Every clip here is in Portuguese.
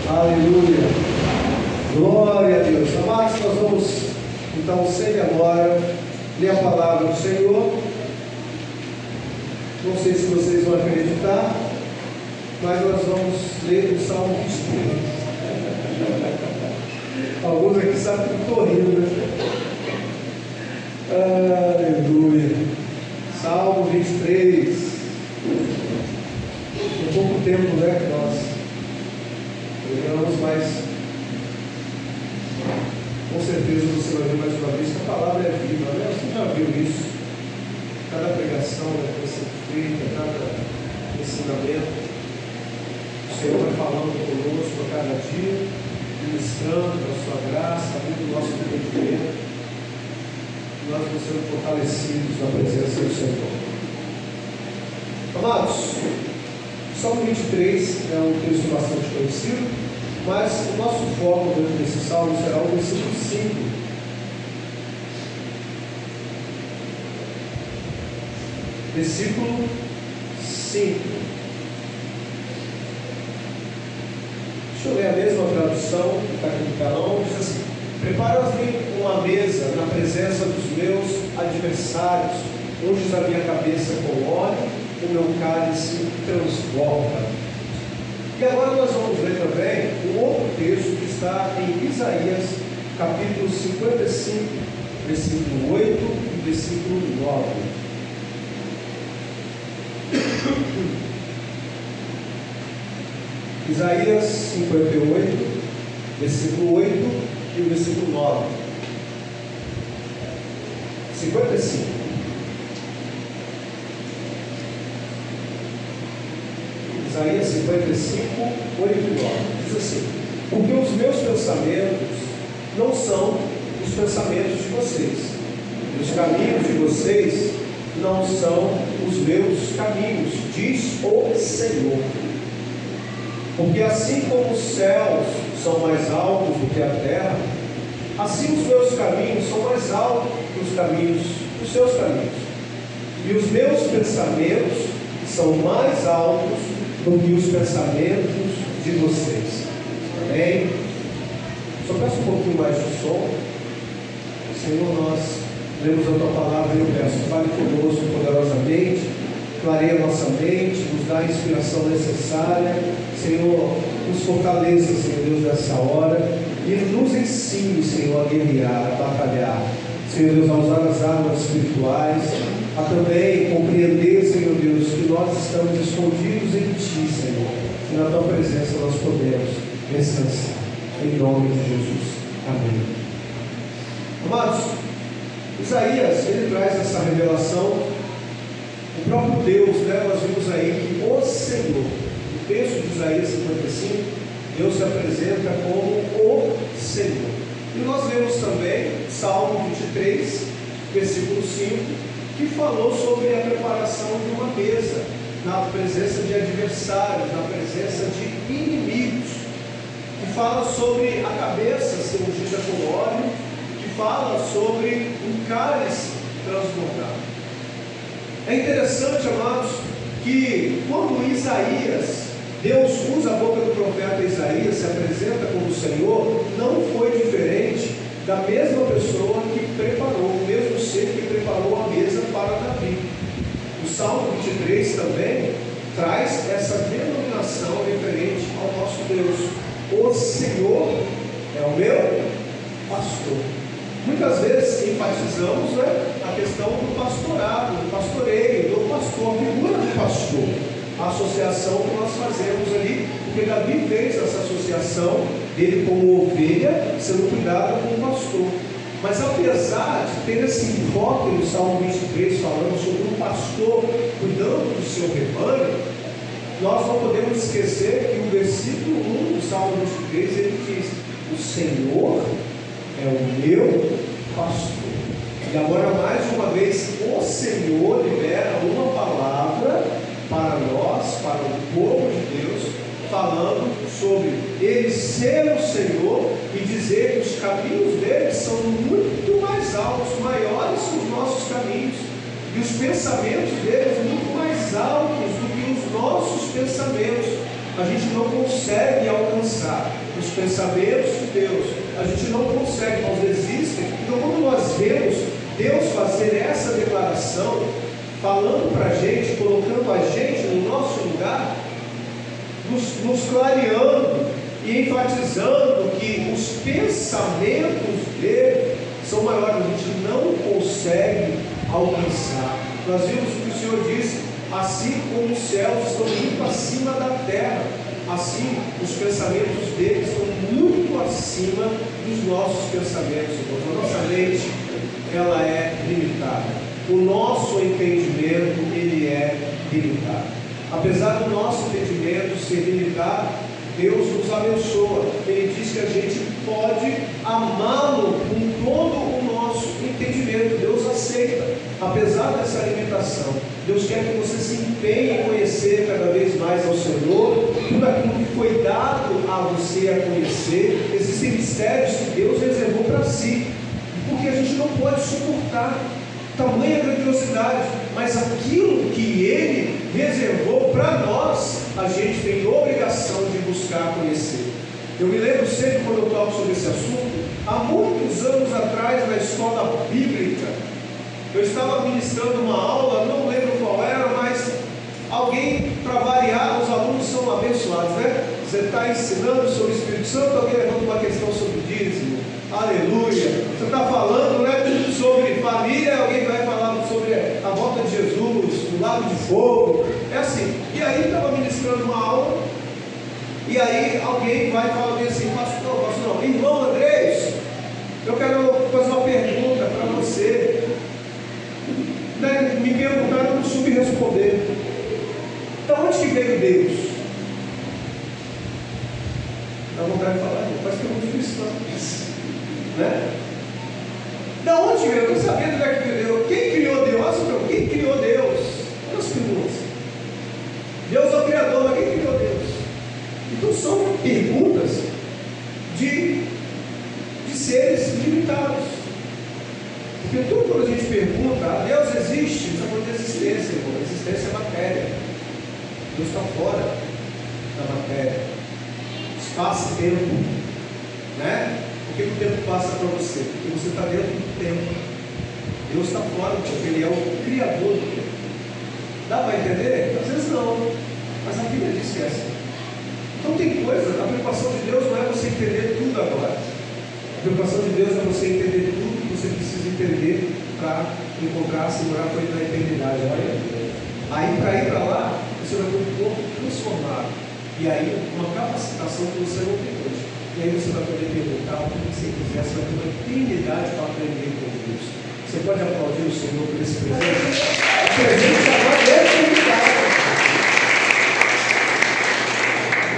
Aleluia. Glória a Deus. Amados, nós vamos então sem demora ler a palavra do Senhor. Não sei se vocês vão acreditar, mas nós vamos ler o Salmo 23. Alguns aqui sabem que eu estou rindo, né? Aleluia. Salmo 23. Tem pouco tempo, né, que nós pregamos, mas com certeza você vai ver mais uma vez que a palavra é viva, né? Você já viu isso? Cada pregação vai ser feita, cada ensinamento, o Senhor vai falando conosco a cada dia, ministrando a sua graça, abrindo o nosso entendimento, e nós vamos ser fortalecidos na presença do Senhor. Amados, Salmo 23 é um texto bastante conhecido, mas o nosso foco dentro desse salmo será o versículo 5. Versículo 5. Deixa eu ler a mesma tradução que está aqui no telão. Diz assim: prepara-me uma mesa na presença dos meus adversários, unges a minha cabeça com óleo, o meu cálice transborda. E agora nós vamos ler também um outro texto que está em Isaías, capítulo 55, versículo 8 e versículo 9. Isaías 58, versículo 8 e o versículo 9. 55. Isaías 55, 8 e 9. Diz assim: porque os meus pensamentos não são os pensamentos de vocês, e os caminhos de vocês não são os meus caminhos, diz o Senhor. Porque assim como os céus são mais altos do que a terra, assim os meus caminhos são mais altos que os caminhos dos seus caminhos, e os meus pensamentos são mais altos do que os pensamentos de vocês. Amém? Só peço um pouquinho mais de som. Senhor, nós lemos a tua palavra e eu peço, fale conosco poderosamente, clareie a nossa mente, nos dá a inspiração necessária. Senhor, nos fortaleça, Senhor Deus, nessa hora, e nos ensine, Senhor, a guerrear, a batalhar. Senhor Deus, a usar as armas espirituais, a também compreender, Senhor Deus, que nós estamos escondidos em Ti, Senhor, e na Tua presença nós podemos descansar. Em nome de Jesus. Amém. Amados, Isaías, ele traz essa revelação. O próprio Deus, né, nós vimos aí que o Senhor, no texto de Isaías 55, Deus se apresenta como o Senhor. E nós vemos também Salmo 23, versículo 5, que falou sobre a preparação de uma mesa, na presença de adversários, na presença de inimigos, que fala sobre a cabeça ser ungida com óleo, que fala sobre um cálice transbordado. É interessante, amados, que quando Isaías, Deus usa a boca do profeta Isaías, se apresenta como Senhor, não foi diferente da mesma pessoa que preparou, o mesmo ser que preparou a mesa para Davi. O Salmo 23 também traz essa denominação referente ao nosso Deus. O Senhor é o meu pastor. Muitas vezes enfatizamos, né, a questão do pastorado, do pastoreio, do pastor, a figura do pastor, a associação que nós fazemos ali, porque Davi fez essa associação dele como ovelha sendo cuidada como pastor. Mas apesar de ter esse enfoque no Salmo 23 falando sobre um pastor cuidando do seu rebanho, nós não podemos esquecer que o versículo 1 do Salmo 23 ele diz: o Senhor é o meu pastor. E agora mais uma vez o Senhor libera uma palavra para nós, para o povo de Deus, falando sobre Ele ser o Senhor e dizer que os caminhos dele são muito mais altos, maiores que os nossos caminhos, e os pensamentos dele muito mais altos do que os nossos pensamentos. A gente não consegue alcançar. pensamentos de Deus. A gente não consegue, nós desistem. Então, quando nós vemos Deus fazer essa declaração, falando para a gente, colocando a gente no nosso lugar, nos clareando e enfatizando que os pensamentos dele são maiores, a gente não consegue alcançar. Nós vimos o que o Senhor disse: assim como os céus estão muito acima da terra, assim os pensamentos dele estão muito acima dos nossos pensamentos. A nossa mente, ela é limitada. O nosso entendimento, ele é limitado. Apesar do nosso entendimento ser limitado, Deus nos abençoa. Ele diz que a gente pode amá-lo com todo o nosso entendimento. Deus aceita, apesar dessa limitação. Deus quer que você se empenhe em conhecer cada vez mais ao Senhor, tudo aquilo que foi dado a você a conhecer. Existem mistérios que Deus reservou para si, porque a gente não pode suportar tamanha grandiosidade, mas aquilo que Ele reservou para nós, a gente tem obrigação de buscar conhecer. Eu me lembro sempre, quando eu toco sobre esse assunto, há muitos anos atrás, na escola bíblica, eu estava ministrando uma aula, não lembro qual era, mas alguém, para variar, os alunos são abençoados, né? Você está ensinando sobre o Espírito Santo, alguém levanta uma questão sobre dízimo, aleluia. Você está falando, né, sobre família, alguém vai falar sobre a volta de Jesus, do lago de fogo, é assim. E aí estava ministrando uma aula, e aí alguém vai falar bem assim: pastor, irmão Andrés, eu quero fazer uma pergunta para você. Me perguntaram, eu não soube responder. Da onde que veio Deus? Dá vontade de falar, parece que é muito difícil, né? Da onde veio? Eu estou sabendo onde é que veio Deus. Quem criou Deus? Quem criou Deus? Olha as perguntas. Deus é o Criador, mas quem criou Deus? Então são perguntas de seres limitados. Porque tudo quando a gente pergunta, Deus existe? Não está falando de existência, irmão. Existência é matéria. Deus está fora da matéria. Espaço e tempo, né? Por que o tempo passa para você? Porque você está dentro do tempo. Deus está fora do tempo, Ele é o Criador do tempo. Dá para entender? Às vezes não, mas a Bíblia diz que é assim. Então tem coisa, a preocupação de Deus não é você entender tudo agora. A preocupação de Deus é você entender tudo que você precisa entender para encontrar-se e morar com Ele na eternidade. Aí para ir para lá, você vai ter um corpo transformado. E aí uma capacitação que você não tem hoje. E aí você vai poder perguntar o que você quiser, você vai ter uma eternidade para aprender com Deus. Você pode aplaudir o Senhor por esse presente? O presente agora é eternidade.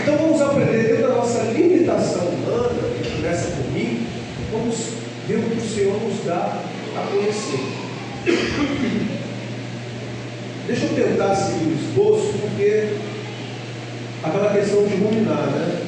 Então vamos aprender dentro da nossa limitação humana, que começa por mim, vamos ver o que o Senhor nos dá a conhecer. Deixa eu tentar seguir o esboço, porque aquela questão de ruminar, né?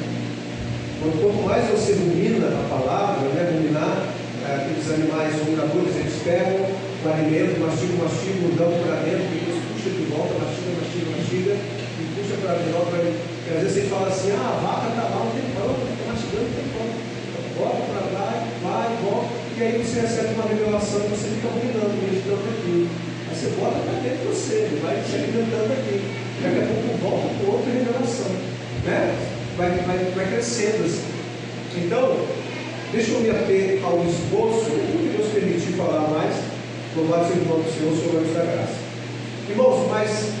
Quanto mais você rumina a palavra, né? Ruminar, aqueles animais ruminadores, eles pegam o alimento, mastigam, dão para dentro, depois puxa de volta, mastiga, e puxa para dentro. Porque às vezes você fala assim: a vaca está lá, não tem pão, está mastigando, não tem pão. Volta para lá, vai, volta, e aí você recebe uma revelação e você fica ruminando, meditando aquilo. Aí você bota para dentro de você, ele vai se alimentando aqui. Daqui a pouco volta com outra revelação, né? Vai crescendo assim. Então, deixa eu me ater ao esboço, que Deus permitir falar mais. Louvado seja o nome do Senhor, o Senhor vai nos dar graça. Irmãos, mas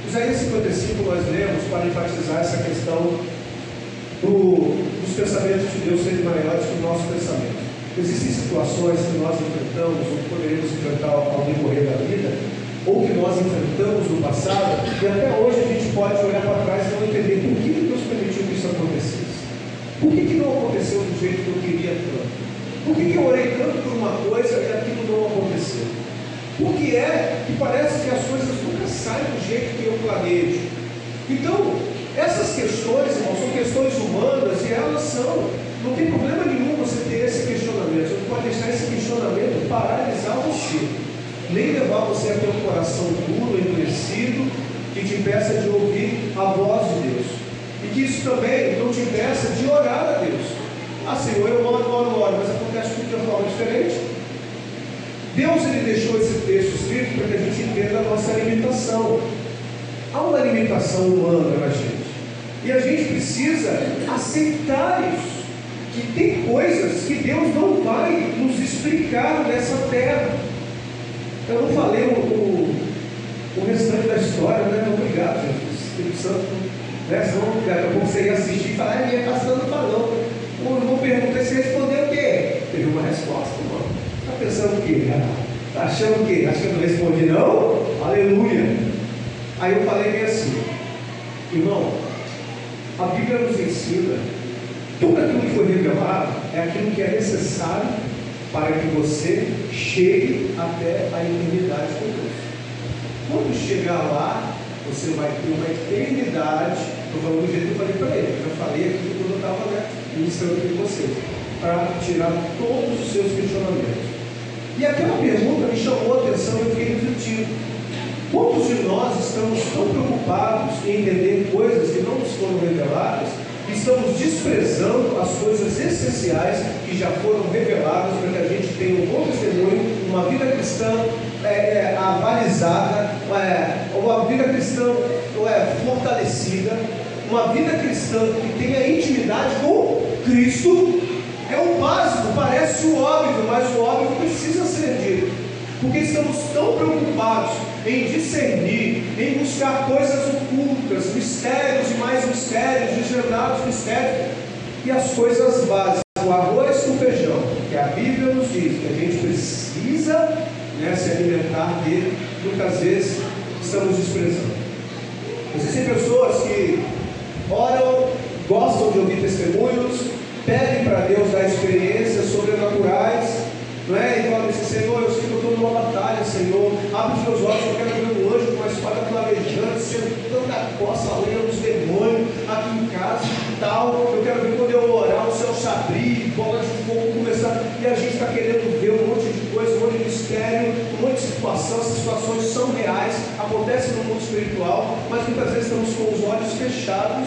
Isaías 55 nós lemos para enfatizar essa questão dos pensamentos de Deus serem maiores que o nosso pensamento. Existem situações que nós enfrentamos, ou que poderemos enfrentar ao decorrer da vida, ou que nós enfrentamos no passado, e até hoje a gente pode olhar para trás e não entender por que Deus permitiu que isso acontecesse. Por que não aconteceu do jeito que eu queria tanto? Por que eu orei tanto por uma coisa e aquilo não aconteceu? Por que é que parece que as coisas nunca saem do jeito que eu planejo? Então, essas questões, irmãos, são questões humanas e elas são, não tem problema nenhum você ter esse questionamento. Você não pode deixar esse questionamento paralisar você, nem levar você a ter um coração duro, endurecido, que te impeça de ouvir a voz de Deus. E que isso também não te impeça Ah, Senhor, eu oro, mas acontece tudo de uma forma diferente. Deus, ele deixou esse texto escrito para que a gente entenda a nossa limitação. Há uma limitação humana na gente, e a gente precisa aceitar isso, que tem coisas que Deus não vai nos explicar nessa terra. Eu não falei o restante da história, né? Obrigado, Jesus, Espírito Santo, né? Senão daqui a pouco você ia assistir e falar, minha pastora não falou. O irmão perguntou, você respondeu o quê? Teve uma resposta, irmão. Está pensando o quê? Está achando o quê? Acho que eu não respondi, não? Aleluia! Aí eu falei bem assim, irmão, a Bíblia nos ensina, tudo aquilo que foi revelado é aquilo que é necessário para que você chegue até a eternidade com Deus. Quando chegar lá, você vai ter uma eternidade. Estou falando do jeito que eu falei para ele, eu já falei aqui quando eu estava, né, ministrando aqui com vocês, para tirar todos os seus questionamentos. E aquela pergunta me chamou a atenção e eu fiquei refletindo. Quantos de nós estamos tão preocupados em entender coisas que não nos foram reveladas e estamos desprezando as coisas essenciais que já foram reveladas para que a gente tenha um bom testemunho, uma vida cristã avalizada, uma vida cristã fortalecida, uma vida cristã que tenha intimidade com Cristo? É o básico, parece o óbvio, mas o óbvio precisa ser dito, porque estamos tão preocupados em discernir, em buscar coisas ocultas, mistérios e mais mistérios, desvendados mistérios, e as coisas básicas, o arroz com feijão, que a Bíblia nos diz que a gente precisa, né, se alimentar dele, muitas vezes estamos desprezando. Existem pessoas que oram, gostam de ouvir testemunhos, pedem para Deus dar experiências sobrenaturais, não é? E falam assim, Senhor, eu sei que eu estou numa batalha, Senhor, abre os meus olhos, eu quero ver um anjo com uma espada flamejante, sentando a costa, lendo os demônios aqui em casa e tal, eu quero ver quando eu orar, o céu se abrir, bola de fogo começar, e a gente está querendo ver um monte de coisa, um monte de mistério, um monte de situação. Essas situações são reais, acontecem no mundo espiritual, mas muitas vezes estamos com os olhos fechados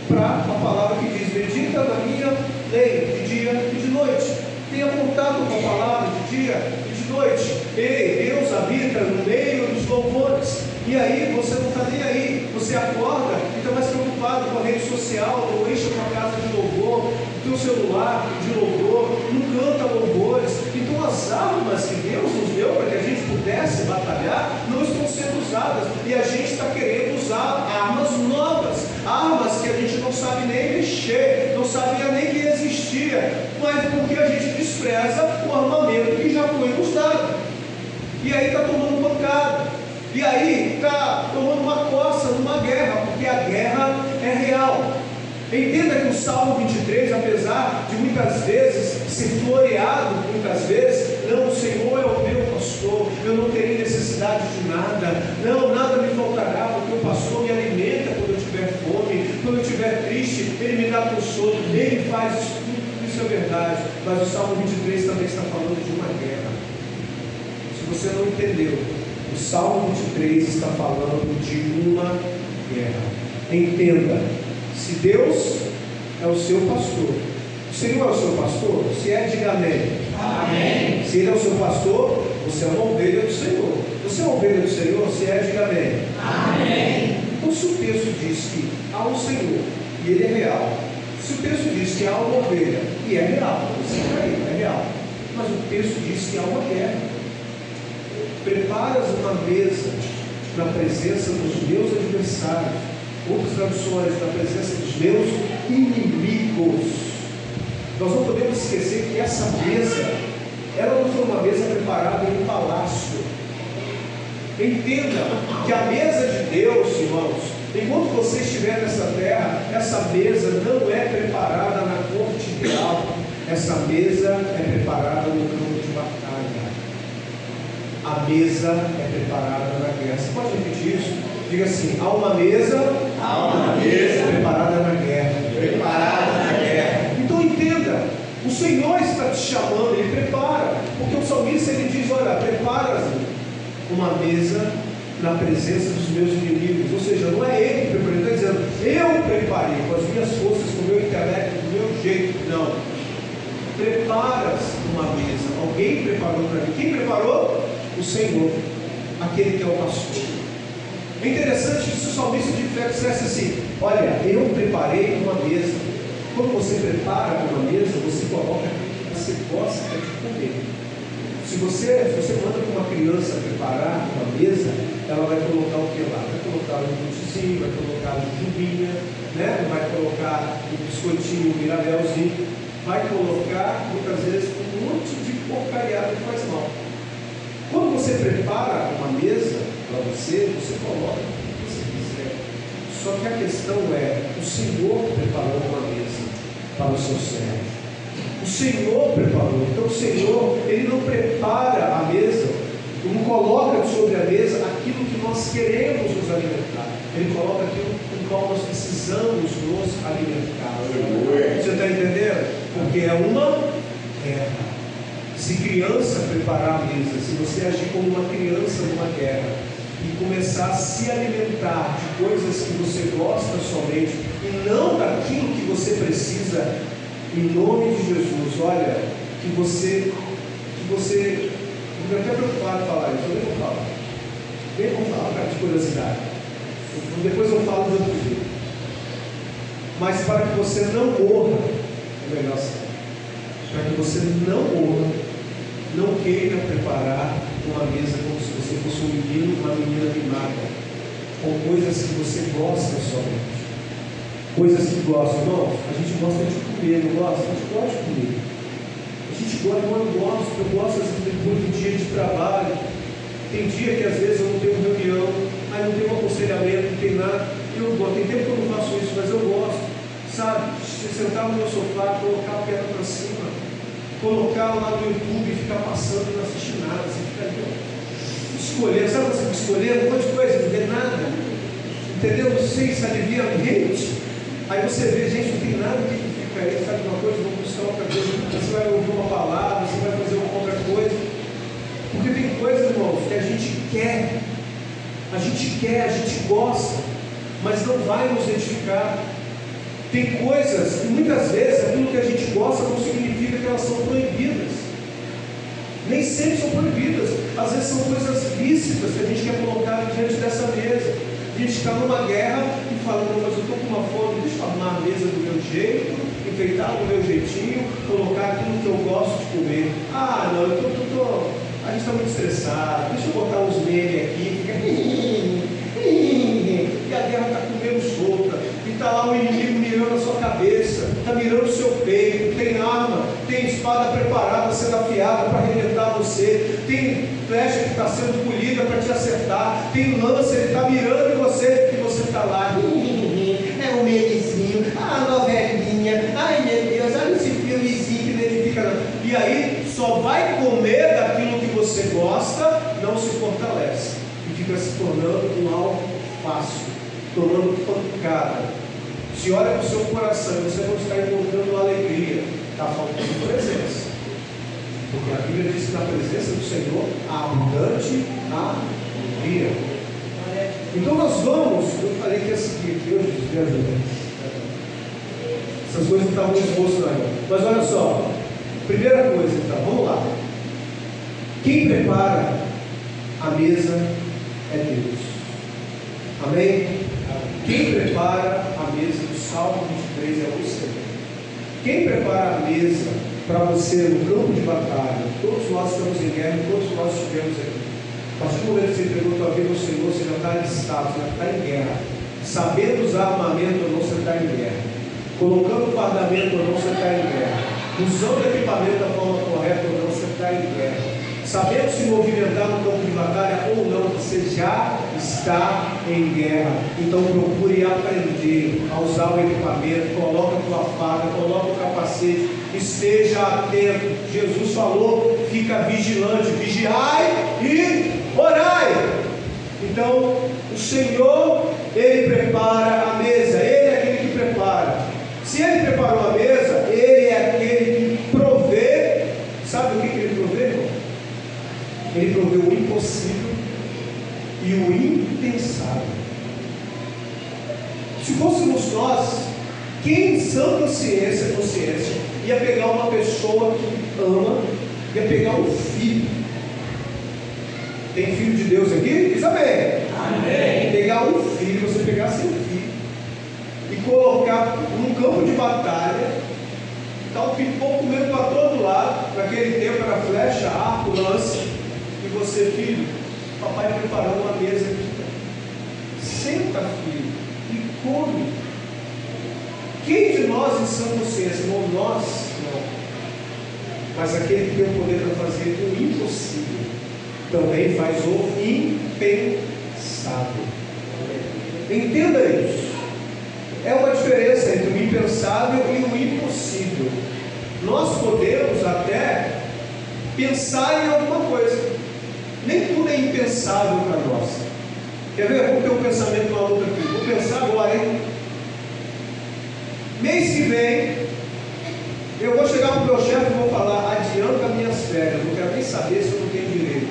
para a palavra que diz, medita na minha lei, de dia e de noite. Tenha contato com a palavra de dia e de noite. Ei, Deus habita no meio dos louvores. E aí você não está nem aí. Você acorda e está mais preocupado com a rede social, ou enche a tua casa de louvor, o teu celular de louvor, não canta louvores. Então as armas que Deus nos deu para que a gente pudesse batalhar não estão sendo usadas. E a gente está querendo usar armas novas, armas que a gente não sabe nem mexer, não sabia nem que existia, mas porque a gente despreza o armamento que já foi nos dado. E aí está tomando pancada, e aí está tomando uma coça numa guerra, porque a guerra é real. Entenda que o Salmo 23, apesar de muitas vezes ser floreado, muitas vezes, não, o Senhor é o meu pastor, eu não terei necessidade de nada, não, nada me faltará, porque o pastor me alimenta quando eu tiver fome, quando eu estiver triste, ele me dá consolo, ele faz isso é verdade, mas o Salmo 23 também está falando de uma guerra. Se você não entendeu, o Salmo 23 está falando de uma guerra. Entenda. Se Deus é o seu pastor, o Senhor é o seu pastor? Se é, diga amém. Amém. Se Ele é o seu pastor, você é uma ovelha do Senhor. Você é uma ovelha do Senhor? Se é, diga amém. Amém. Então, se o texto diz que há um Senhor e Ele é real, se o texto diz que há uma ovelha e é real, você está aí, é real, mas o texto diz que há uma guerra. Preparas uma mesa na presença dos meus adversários. Outras traduções, na presença dos meus inimigos. Nós não podemos esquecer que essa mesa, ela não foi uma mesa preparada em um palácio. Entenda que a mesa de Deus, irmãos, enquanto você estiver nessa terra, essa mesa não é preparada na corte real. Essa mesa é preparada no campo de batalha. A mesa é preparada na guerra. Você pode repetir isso? Diga assim: há uma mesa preparada na guerra. Preparada na guerra. Então entenda, o Senhor está te chamando, Ele prepara, porque o salmista ele diz: olha, prepara uma mesa na presença dos meus inimigos. Ou seja, não é Ele que preparou, Ele está dizendo: eu preparei com as minhas forças, com o meu intelecto, do meu jeito. Não, preparas uma mesa. Alguém preparou para mim. Quem preparou? O Senhor, aquele que é o pastor. É interessante que o salmista de fé dissesse assim: olha, eu preparei uma mesa. Quando você prepara uma mesa, você coloca aquilo que você gosta de comer. Se você manda uma criança preparar uma mesa, ela vai colocar o que lá? Vai colocar um nutezinho, vai colocar um jujubinha, né? Vai colocar um biscoitinho, um miravelzinho, vai colocar, muitas vezes, um monte de porcariada que faz mal. Quando você prepara uma mesa para você coloca o que você quiser. Só que a questão é, o Senhor preparou uma mesa para o seu servo. O Senhor preparou. Então o Senhor, Ele não prepara a mesa, não coloca sobre a mesa aquilo que nós queremos nos alimentar. Ele coloca aquilo com qual nós precisamos nos alimentar. Você está entendendo? Porque é uma guerra. Se criança preparar a mesa, se você agir como uma criança numa guerra e começar a se alimentar de coisas que você gosta somente e não daquilo que você precisa, em nome de Jesus, olha, que você eu fico até preocupado em falar isso, eu nem vou falar, cara, de curiosidade. Depois eu falo de outro jeito. Mas para que você não morra, é melhor assim, para que você não morra, não queira preparar uma mesa como se você fosse um menino, uma menina mimada, com coisas que você gosta somente. Coisas que gosta, irmãos, a gente gosta de comer, não gosta? A gente gosta de comer. A gente gosta, eu gosto às vezes depois do dia de trabalho. Tem dia que às vezes eu não tenho reunião, aí não tenho um aconselhamento, não tem nada. Eu gosto, tem tempo que eu não faço isso, mas eu gosto, sabe? Sentar no meu sofá, colocar a perna para cima, colocar lá no YouTube e ficar passando e não assistir nada. Você fica ali, escolhendo, sabe quando você fica escolhendo um monte de coisa, não vê nada, entendeu? Não sei se alivia a mente. Aí você vê, gente, não tem nada que fica aí, sabe uma coisa, vou buscar outra coisa, você vai ouvir uma palavra, você vai fazer uma outra coisa. Porque tem coisas, irmãos, que a gente quer, a gente gosta, mas não vai nos edificar. Tem coisas que muitas vezes aquilo que a gente gosta não significa que elas são proibidas. Nem sempre são proibidas. Às vezes são coisas lícitas que a gente quer colocar diante dessa mesa. A gente está numa guerra e fala: não, mas eu estou com uma fome, deixa eu arrumar a mesa do meu jeito, enfeitar do meu jeitinho, colocar aquilo que eu gosto de comer. Ah, não, a gente está muito estressado, deixa eu botar uns memes aqui, fica e a guerra está comendo solta, e está lá o inimigo mirando a sua cabeça, está mirando o seu peito, tem arma, tem espada preparada, sendo afiada para arrebentar você, tem flecha que está sendo polida para te acertar, tem lança, ele está mirando em você, e você está lá, é um memezinho, a novelinha, ai meu Deus, olha esse filmezinho que verifica não. E aí só vai comer daquilo que você gosta, não se fortalece, e fica se tornando um alvo fácil, tornando pancada. Se olha para o seu coração e você não está encontrando alegria, está faltando presença. Porque a Bíblia diz que na presença do Senhor há abundante alegria. Então nós vamos, eu falei que ia seguir aqui hoje, me ajuda. Essas coisas não estavam expostas não. Mas olha só, primeira coisa então, vamos lá. Quem prepara a mesa é Deus. Amém? Quem prepara a mesa do Salmo 23 é o Senhor. Quem prepara a mesa para você no campo de batalha? Todos nós estamos em guerra, todos nós estivemos aqui. A partir do momento que você entregou a tua vida ao Senhor, você já está alistado, você já está em guerra. Sabendo usar armamento ou não, você está em guerra. Colocando fardamento ou não, você está em guerra. Usando equipamento da forma correta ou não, você está em guerra. Sabendo se movimentar no campo de batalha ou não, você já está em guerra. Então procure aprender a usar o equipamento, coloca a tua faca, coloca o capacete, esteja atento. Jesus falou: fica vigilante, vigiai e orai. Então o Senhor, Ele prepara a mesa, Ele é aquele que prepara. Se Ele preparou a mesa, Ele é aquele que provê. Sabe o que Ele provê, irmão? Ele proveu o impossível e o impensável. Se fôssemos nós, quem em sã consciência ia pegar uma pessoa que ama, ia pegar um filho. Tem filho de Deus aqui? Diz amém. Amém. Pegar um filho, você pegar seu filho e colocar num campo de batalha, tá um pipoco comendo para todo lado. Naquele tempo era flecha, arco, lança, e você, filho, papai preparou uma mesa aqui. Senta, filho, e come. Quem de nós em sã consciência? Não, nós não. Mas aquele que tem o poder para fazer o impossível também faz o impensável. Entenda isso. É uma diferença entre o impensável e o impossível. Nós podemos até pensar em alguma coisa. Nem tudo é impensável para nós. Quer ver? Vamos ter um pensamento uma outra aqui. Vou pensar agora, hein? Mês que vem, eu vou chegar para o meu chefe e vou falar: adianta minhas férias. Não quero nem saber se eu não tenho direito.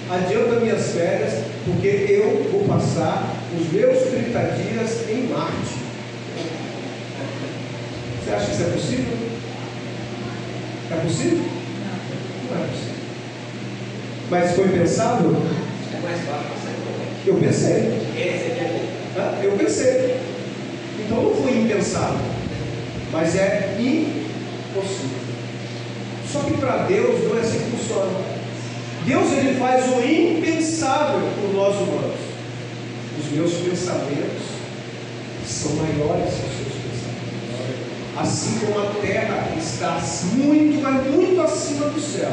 Adianta minhas férias, porque eu vou passar os meus 30 dias em Marte. Você acha que isso é possível? É possível? Não é possível. Mas foi pensável? É mais fácil você. Eu pensei. Eu pensei. Então não foi impensável, mas é impossível. Só que para Deus não é assim que funciona. Deus, ele faz o impensável por nós humanos. Os meus pensamentos são maiores que os seus pensamentos. Assim como a terra está muito, mas muito acima do céu,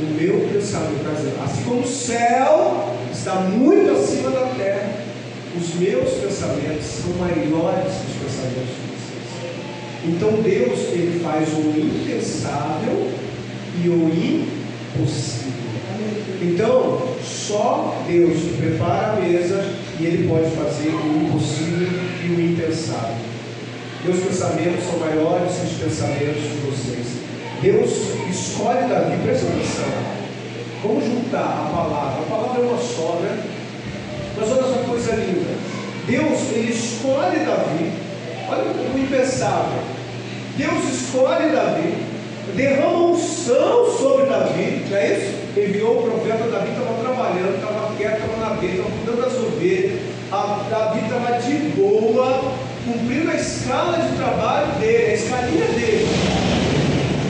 o meu pensamento, assim como o céu está muito acima da terra, os meus pensamentos são maiores que os pensamentos de vocês. Então Deus, ele faz o impensável e o impossível. Então só Deus prepara a mesa e ele pode fazer o impossível e o impensável. Meus pensamentos são maiores que os pensamentos de vocês. Deus escolhe Davi, presta atenção. Vamos juntar a palavra é uma só, né? Mas olha essa coisa linda. Deus, ele escolhe Davi. Olha o impensável. Deus escolhe Davi, derrama unção sobre Davi, não é isso? Enviou o profeta. Davi estava trabalhando, estava quieto, estava na beira, estava cuidando das ovelhas. Davi estava de boa, cumprindo a escala de trabalho dele, a escalinha dele.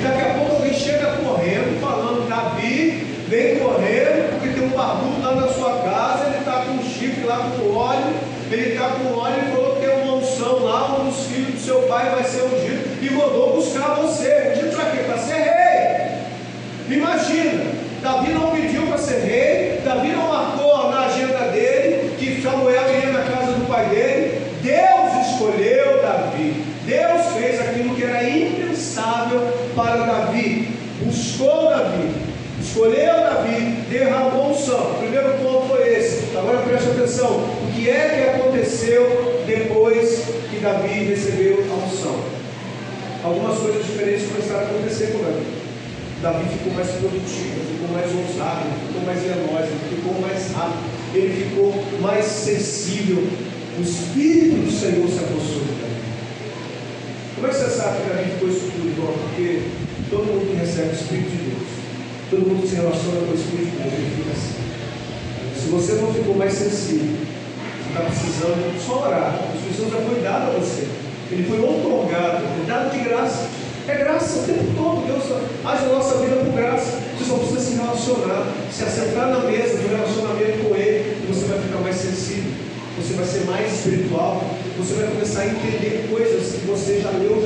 Daqui a pouco alguém chega correndo, falando: Davi, vem correndo, porque tem um barbudo lá na sua casa, ele está com um chifre lá com óleo, ele está com óleo e falou que tem uma unção lá, um dos filhos do seu pai vai ser ungido, e mandou buscar você. Ungido para quê? Para ser rei. Imagina, Davi não pediu para ser rei, Davi não marcou na agenda dele que Samuel iria na casa do pai dele. Deus escolheu Davi. Deus fez aquilo que era impensável para Davi. Buscou Davi, escolheu Davi, derramou unção. O primeiro ponto foi esse. Agora preste atenção: o que é que aconteceu depois que Davi recebeu a unção? Algumas coisas diferentes começaram a acontecer com Davi. Davi ficou mais produtivo, ficou mais ousado, ficou mais veloz, ficou mais rápido, ele ficou mais sensível. O Espírito do Senhor se apossou de Davi. Como é que você sabe que Davi ficou isso tudo, irmão? Porque todo mundo que recebe o Espírito de Deus, todo mundo que se relaciona com o Espírito de Deus, ele fica assim. Se você não ficou mais sensível, você está precisando só orar. O Espírito Santo já foi dado a você. Ele foi outorgado, dado de graça. É graça o tempo todo. Deus age na nossa vida por graça. Você só precisa se relacionar, se assentar na mesa do relacionamento com Ele, e você vai ficar mais sensível, você vai ser mais espiritual, você vai começar a entender coisas que você já leu e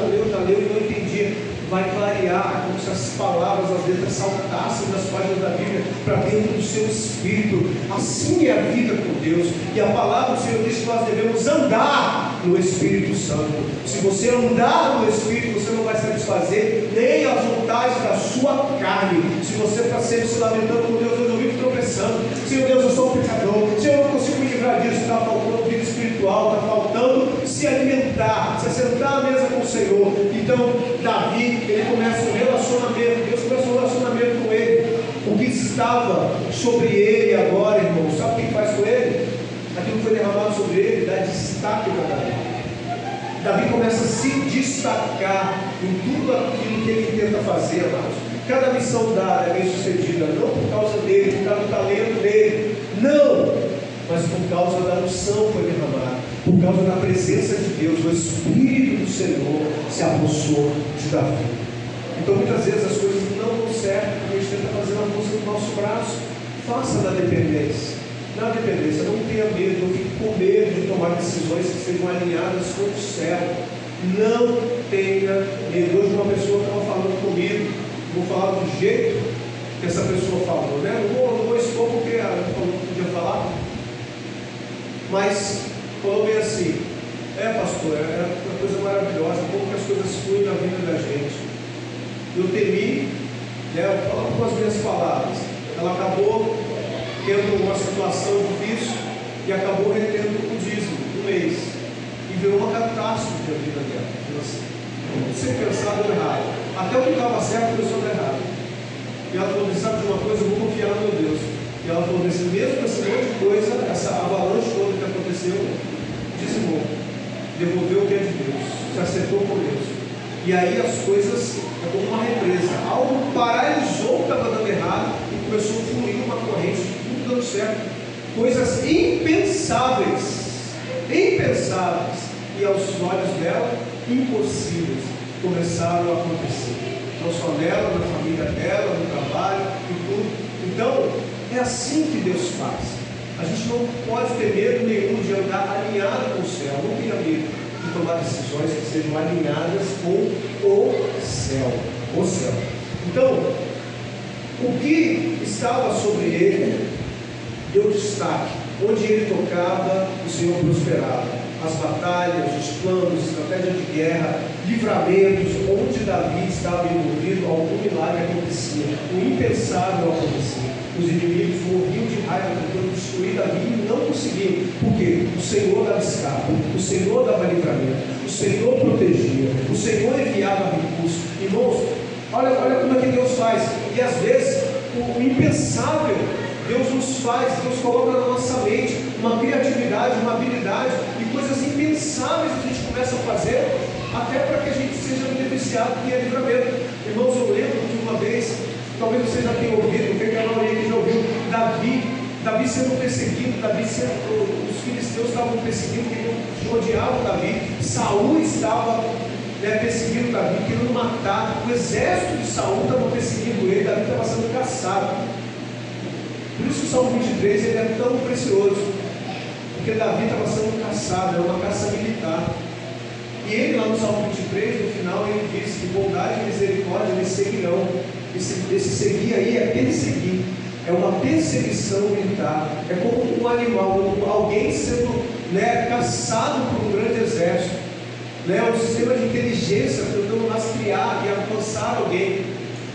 não entendia. Vai clarear, como se as palavras, as letras saltassem das páginas da Bíblia para dentro do seu espírito. Assim é a vida com Deus. E a palavra do Senhor diz que nós devemos andar no Espírito Santo. Se você andar no Espírito, você não vai satisfazer nem as vontades da sua carne. Se você está sempre se lamentando com Deus, eu vivo tropeçando. Senhor Deus, eu sou um pecador. Senhor, eu não consigo me livrar disso. Está faltando vida espiritual, está faltando se alimentar, se assentar à mesa com o Senhor. Então, Davi, ele começa um relacionamento. Deus começa um relacionamento com ele. O que estava sobre ele agora, irmão, sabe o que faz com ele? Aquilo que foi derramado sobre ele dá destaque para Davi. Davi começa a se destacar em tudo aquilo que ele tenta fazer, amados. Cada missão dada é bem sucedida, não por causa dele, por causa do talento dele, não, mas por causa da unção que foi derramada, por causa da presença de Deus. O Espírito do Senhor se apossou de Davi. Então muitas vezes as coisas não dão certo, porque a gente tenta fazer na força do nosso braço. Faça na dependência. Na dependência, não tenha medo, não fique com medo de tomar decisões que sejam alinhadas com o céu. Não tenha medo. Hoje uma pessoa estava falando comigo, vou falar do jeito que essa pessoa falou, né? Não vou expor porque ela falou que podia falar, mas falou bem assim: pastor, é uma coisa maravilhosa, como que as coisas fluem na vida da gente. Eu temi, né? Falando com as minhas palavras, ela acabou tendo uma situação difícil e acabou retendo o dízimo do mês, e veio uma catástrofe na vida dela. Sem pensar, deu errado. Até o que estava certo começou a dar errado. E ela falou: sabe de uma coisa, eu vou confiar no meu Deus. E ela falou: mesmo com esse monte de coisa, essa avalanche toda que aconteceu, dizimou, devolveu o que é de Deus, se acertou com Deus. E aí as coisas, é como uma represa, algo paralisou o que estava dando errado e começou a fluir uma corrente, tudo dando certo. Coisas impensáveis, e aos olhos dela, impossíveis, começaram a acontecer. Não só nela, na família dela, no trabalho e tudo. Então, é assim que Deus faz. A gente não pode ter medo nenhum de andar alinhado com o céu. Não tenha medo de tomar decisões que sejam alinhadas com o céu. Então, o que estava sobre ele deu destaque. Onde ele tocava, o Senhor prosperava. As batalhas, os planos, estratégia de guerra, livramentos, onde Davi estava envolvido, algum milagre acontecia, o impensável acontecia. Os inimigos morriam de raiva tentando destruir Davi e não conseguiam. Por quê? O Senhor dava escape, o Senhor dava livramento, o Senhor protegia, o Senhor enviava recursos. Irmãos, olha como é que Deus faz. E às vezes o impensável Deus nos faz, Deus coloca na nossa mente uma criatividade, uma habilidade e coisas impensáveis que a gente começa a fazer, até para que a gente seja beneficiado e tenha livramento. Irmãos, eu lembro de uma vez, talvez você já tenha ouvido, quem está na orelha já ouviu, Davi sendo perseguido, os filisteus estavam perseguindo, que odiavam Davi, Saul estava perseguindo Davi, querendo matar, o exército de Saul estava perseguindo ele, Davi estava sendo caçado. Por isso o Salmo 23 ele é tão precioso, porque Davi estava sendo caçado, era uma caça militar. E ele lá no Salmo 23, no final, ele diz que bondade e misericórdia me seguirão. Esse seguir aí é perseguir, é uma perseguição militar, é como um animal, como alguém sendo caçado por um grande exército, um sistema de inteligência tentando rastrear e alcançar alguém,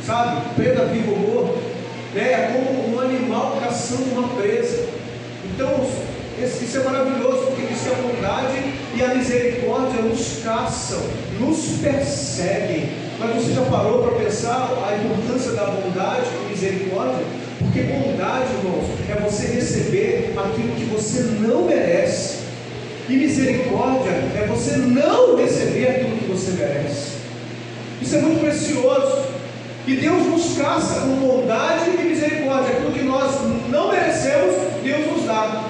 sabe? Preda vivo ou morto. É como um animal caçando uma presa. Então isso é maravilhoso, porque diz que a bondade e a misericórdia nos caçam, nos perseguem. Mas você já parou para pensar a importância da bondade e misericórdia? Porque bondade, irmãos, é você receber aquilo que você não merece, e misericórdia é você não receber aquilo que você merece. Isso é muito precioso. E Deus nos caça com bondade e misericórdia. Aquilo que nós não merecemos, Deus nos dá.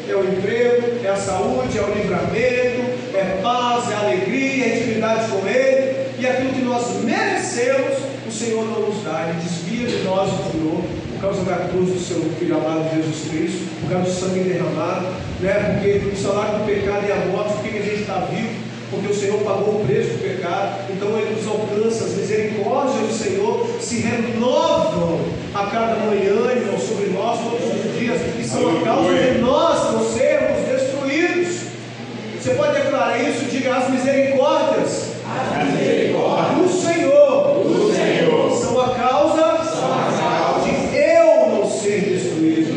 É o emprego, é a saúde, é o livramento, é paz, é a alegria, é a intimidade com Ele. E aquilo que nós merecemos, o Senhor não nos dá. Ele desvia de nós o furor, por causa da cruz do seu Filho amado Jesus Cristo, por causa do sangue derramado, porque o salário do pecado é a morte. Por que a gente está vivo? Porque o Senhor pagou o preço do pecado. Então Ele nos alcança. As misericórdias do Senhor se renovam a cada manhã, irmão, sobre nós todos os dias, e são a causa de nós não sermos destruídos. Você pode declarar isso? Diga: as misericórdias do Senhor são a causa de eu não ser destruído.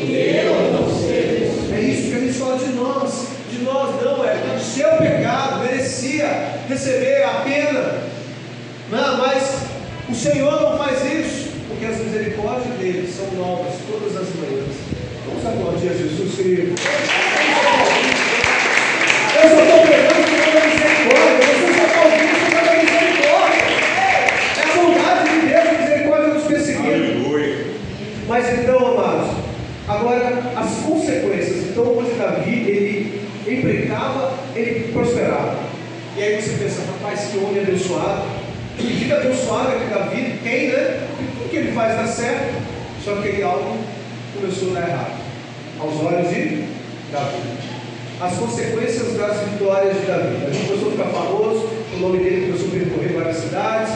É isso que a gente fala de nós. Não, é o seu pecado merecia receber a pena, mas o Senhor não faz isso, porque as misericórdias dele são novas todas as manhãs. Vamos aplaudir a Jesus, querido. Eu só estou pregando por causa da misericórdia, você só está ouvindo por causa da misericórdia. É a Agora, as consequências. Então, onde Davi, ele empregava, ele prosperava. E aí você pensa, rapaz, que homem abençoado. Que vida abençoada que Davi tem, né? Tudo que ele faz dá certo. Só que aí algo começou a dar errado aos olhos de Davi. As consequências das vitórias de Davi. Davi começou a ficar famoso, o nome dele começou a percorrer várias cidades,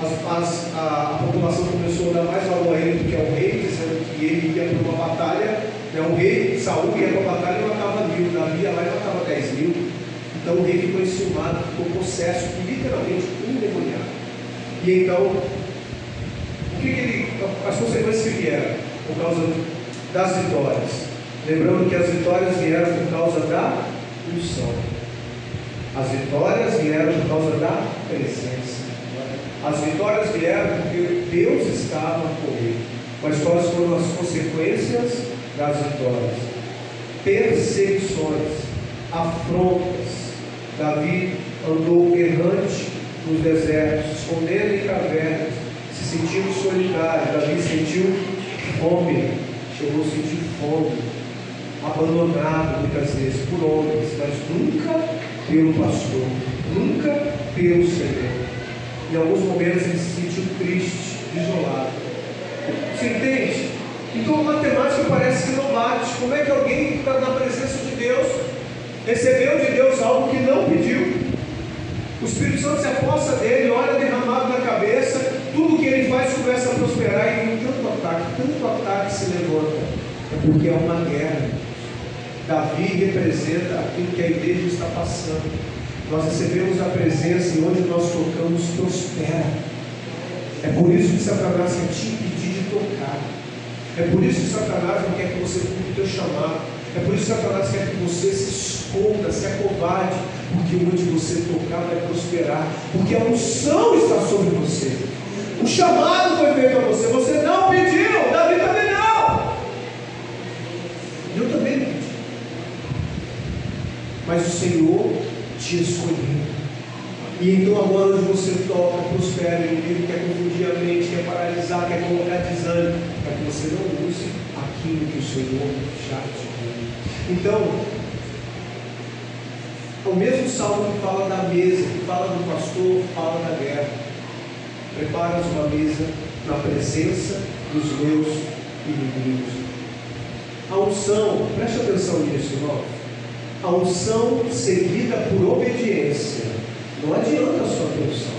a população começou a dar mais valor a ele do que ao rei, dizendo que ele ia para uma batalha, né? O rei Saul ia para a batalha e matava 1000, Davi ia lá e matava 10.000. Então o rei ficou enciumado, ficou possesso, literalmente endemoniado. E então, as consequências que vieram por causa das vitórias? Lembrando que as vitórias vieram por causa da unção. As vitórias vieram por causa da presença. As vitórias vieram porque Deus estava com ele. Mas quais foram as consequências das vitórias? Perseguições, afrontas. Davi andou errante nos desertos, escondendo em cavernas, se sentindo solitário. Davi sentiu fome, chegou a sentir fome, abandonado muitas vezes por homens, mas nunca pelo pastor, nunca pelo Senhor. Em alguns momentos ele se sentiu triste, isolado. Você entende? Então a matemática parece que não bate. Como é que alguém que está na presença de Deus recebeu de Deus algo que não pediu? O Espírito Santo se aposta dele, olha derramado na cabeça, tudo que ele faz começa a prosperar e tem tanto ataque se levanta. É porque é uma guerra. Davi representa aquilo que a igreja está passando. Nós recebemos a presença e onde nós tocamos prospera. É por isso que Satanás quer te impedir de tocar. É por isso que Satanás não quer que você cumpra o teu chamado. É por isso que Satanás quer que você se esconda, se acovarde, porque onde você tocar vai prosperar, porque a unção está sobre você. O chamado foi feito a você. Você não pediu, Davi também não. Eu também não pedi. Mas o Senhor te escolheu. E então agora onde você toca, prospera, o inimigo quer confundir a mente, quer paralisar, quer colocar desânimo, para que você não use aquilo que o Senhor já te deu. Então, o mesmo salmo que fala da mesa, que fala do pastor, fala da guerra. Preparas uma mesa na presença dos meus inimigos. A unção, preste atenção nisso, irmão. A unção seguida por obediência. Não adianta só ter unção.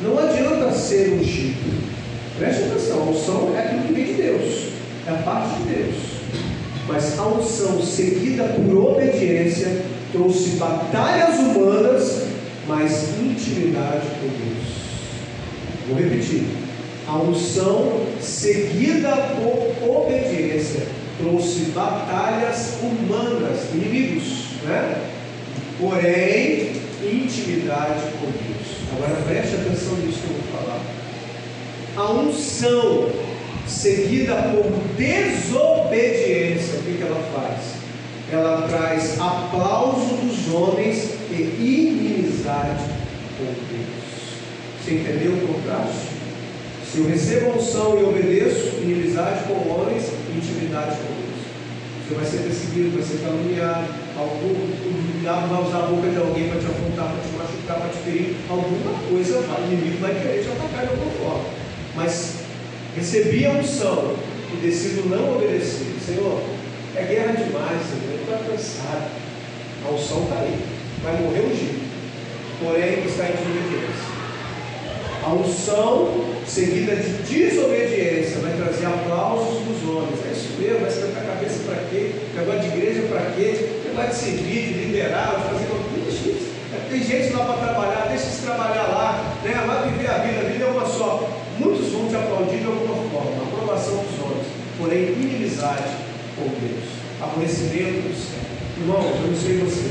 Não adianta ser ungido. Preste atenção, a unção é aquilo que vem de Deus. É a parte de Deus. Mas a unção seguida por obediência trouxe batalhas humanas, mas intimidade com Deus. Vou repetir. A unção seguida por obediência trouxe batalhas humanas, inimigos, né? Porém, intimidade com Deus. Agora preste atenção nisso que eu vou falar. A unção seguida por desobediência, o que ela faz? Ela traz aplauso dos homens e inimizade com Deus. Você entendeu o contraste? Se eu recebo a unção e obedeço, inimizade com homens, intimidade com Deus. Você vai ser perseguido, vai ser caluniado, o diabo vai usar a boca de alguém para te apontar, para te machucar, para te ferir, alguma coisa o inimigo vai querer te atacar de alguma forma. Mas recebi a unção e decido não obedecer. Senhor, é guerra demais, Senhor, eu estou cansado. A unção está aí, vai morrer ungido, porém está em desobediência. A unção seguida de desobediência vai trazer aplausos dos homens. É isso mesmo, vai esquentar a cabeça para quê? Negócio de igreja para quê? Negócio de servir, de liderar, de fazer coisa. Tem gente lá para trabalhar, deixa de trabalhar lá, né? Vai viver a vida é uma só. Muitos vão te aplaudir de alguma forma, aprovação dos homens, porém inimizade com Deus, aborrecimento do céu. Irmão, eu não sei você,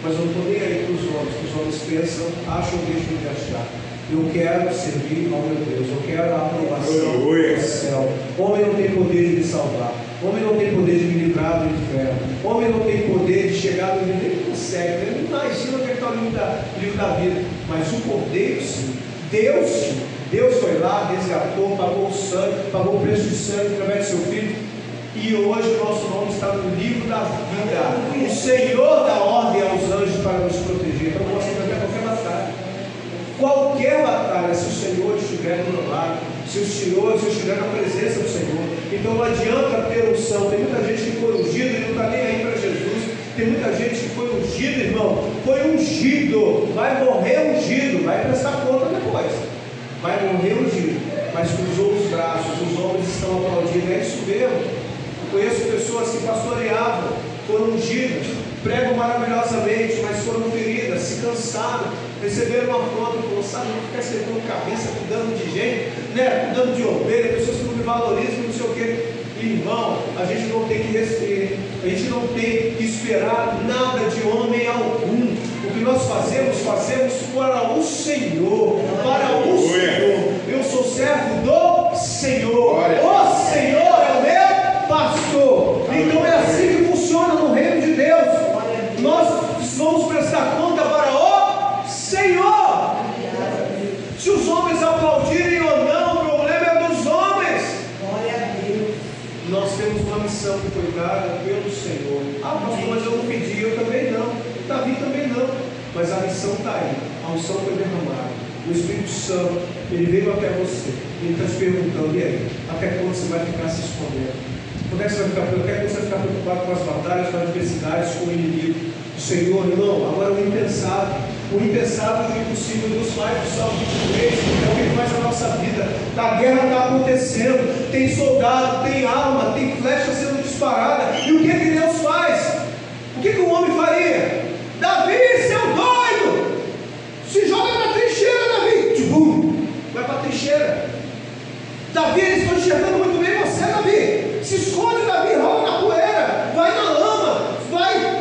mas eu não estou nem aí para os homens, que os homens pensam, acham ou deixam de achar. Eu quero servir ao meu Deus, eu quero a aprovação do céu. Homem não tem poder de me salvar, homem não tem poder de me livrar do inferno, homem não tem poder de chegar no livro, ele não consegue, ele não imagina o que está no livro da vida, mas o Cordeiro sim, Deus sim. Deus foi lá, resgatou, pagou o sangue, pagou o preço de sangue através do seu filho. E hoje o nosso nome está no livro da vida. O Senhor dá ordem aos anjos para nos proteger. Então nós temos até qualquer batalha. Qualquer batalha, se o Senhor estiver do meu lado, se eu estiver na presença do Senhor. Então não adianta ter unção. Tem muita gente que foi ungido e não está nem aí para Jesus. Tem muita gente que foi ungido, irmão. Foi ungido. Vai morrer ungido. Vai prestar conta depois. Vai morrer ungido. Mas cruzou os braços. Os homens estão aplaudindo. É isso mesmo. Conheço pessoas que pastoreavam, foram ungidas, pregam maravilhosamente, mas foram feridas, se cansaram, receberam uma afronta, falou, sabe, não ficar servindo cabeça, cuidando de gente, né? Cuidando de ovelha, pessoas que não me valorizam, não sei o quê. Irmão, a gente não tem que receber, a gente não tem que esperar nada de homem algum. O que nós fazemos para o Senhor, para o Senhor. Eu sou servo do Senhor. O Senhor é o meu pastor. Então é assim que funciona no reino de Deus. Nós vamos prestar conta para o Senhor. Se os homens aplaudirem ou não, o problema é dos homens. Nós temos uma missão que foi dada pelo Senhor. Ah, pastor, mas eu não pedi, eu também não. Davi também não. Mas a missão está aí. A unção foi derramada. O Espírito Santo, ele veio até você. Ele está te perguntando, e aí? Até quando você vai ficar se escondendo? Quando é que você vai ficar preocupado com as batalhas, com as adversidades, com o inimigo? O Senhor, irmão, agora o impensável do impossível, Deus faz o Salmo 23, é o que ele faz na nossa vida. A guerra está acontecendo, tem soldado, tem arma, tem flecha sendo disparada, e o que Deus faz? O que um homem faria? Davi, seu doido, se joga na trincheira, Davi, tchum, vai para a trincheira. Davi, eles estão enxergando muito bem você, Davi. Se esconde, Davi, rola na poeira, vai na lama,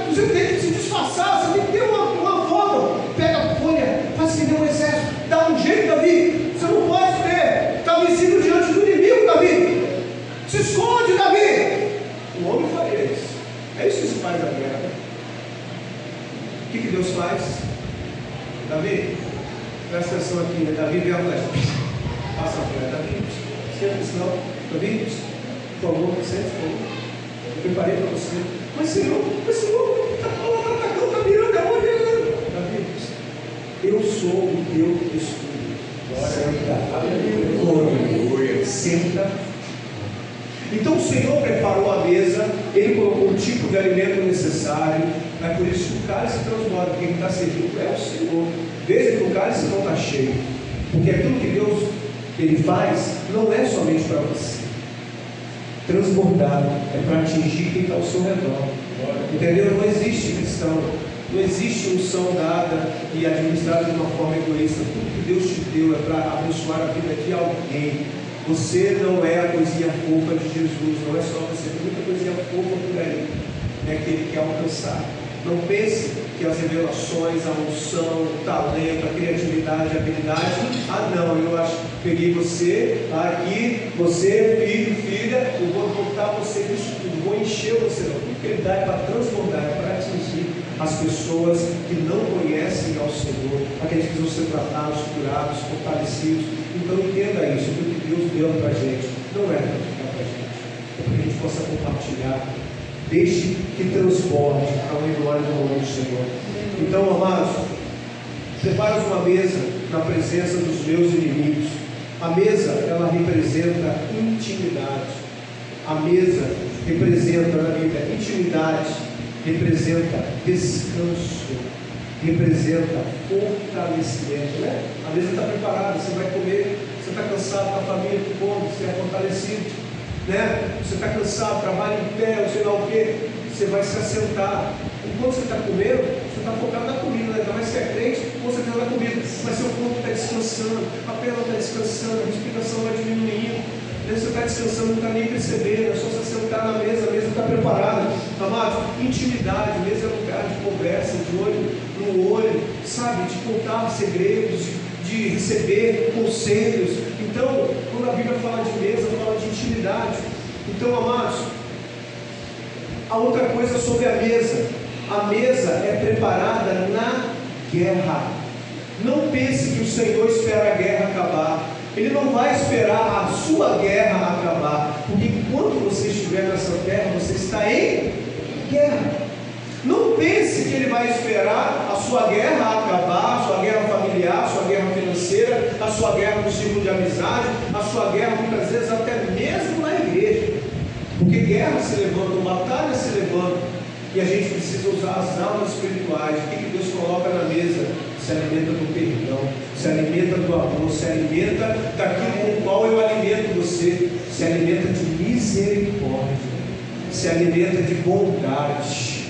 você tem que se disfarçar, você tem que ter uma forma. Pega a folha, faz que nem um exército, dá um jeito, Davi. Você não pode estar vencido diante do inimigo, Davi. Se esconde, Davi. O homem faria isso. É isso que se faz na guerra. O que Deus faz? Davi, presta atenção aqui, né? Davi vê a flecha, passa a flecha, Davi, esquenta não, Davi, por favor, sente, por favor. Eu preparei para você. Mas Senhor, está atacando, está mirando, aonde? Davi, eu sou o teu escudo. Aleluia. Senta. Então o Senhor preparou a mesa, Ele colocou o tipo de alimento necessário. É por isso que o cálice transborda. Quem está servindo é o Senhor. Veja que o cálice não está cheio, porque aquilo que Deus Ele faz não é somente para você. Transbordar é para atingir quem está ao seu redor. Entendeu? Não existe cristão, não existe unção dada e administrada de uma forma egoísta. Tudo que Deus te deu é para abençoar a vida de alguém. Você não é a coisinha fofa de Jesus, não é só você, tem muita coisinha fofa por aí, né, que Ele quer alcançar. Não pense que as revelações, a unção, o talento, a criatividade, a habilidade, não, eu acho que peguei você, aqui, você, filho, filha, eu vou botar você nisso tudo, vou encher você, não. Tudo que Ele dá é para transbordar, é para atingir as pessoas que não conhecem ao Senhor, aqueles que vão ser tratados, curados, fortalecidos. Então entenda isso, o que Deus deu para a gente, não é para ficar para a gente, é para que a gente possa compartilhar. Deixe que transborde a glória do nome do Senhor. Então, amados, prepara uma mesa na presença dos meus inimigos. A mesa, ela representa intimidade. A mesa representa na Bíblia intimidade, representa descanso, representa fortalecimento, né? A mesa está preparada, você vai comer, você está cansado, a família que come, você é fortalecido, né? Você está cansado, trabalha em pé, ou sei lá o que, você vai se assentar. Enquanto você está comendo, você está focado na comida, né? Ainda mais se é crente, com certeza na comida, mas seu corpo está descansando, a perna está descansando, a respiração vai diminuindo, você está descansando, não está nem percebendo, é só você sentar na mesa, a mesa está preparada. Amados, intimidade, mesa é lugar de conversa, de olho no olho, sabe, de contar segredos, de receber conselhos. Então, quando a Bíblia fala de mesa, fala de intimidade. Então, amados, a outra coisa sobre a mesa é preparada na guerra. Não pense que o Senhor espera a guerra acabar. Ele não vai esperar a sua guerra acabar, porque enquanto você estiver nessa terra, você está em guerra. Não pense que Ele vai esperar a sua guerra acabar, a sua guerra familiar, a sua guerra financeira, a sua guerra no círculo de amizade, a sua guerra muitas vezes até mesmo na igreja, porque guerra se levanta, batalha se levanta, e a gente precisa usar as armas espirituais. O que Deus coloca na mesa? Se alimenta do perdão, se alimenta do amor, se alimenta daquilo com o qual eu alimento você, se alimenta de misericórdia, se alimenta de bondade.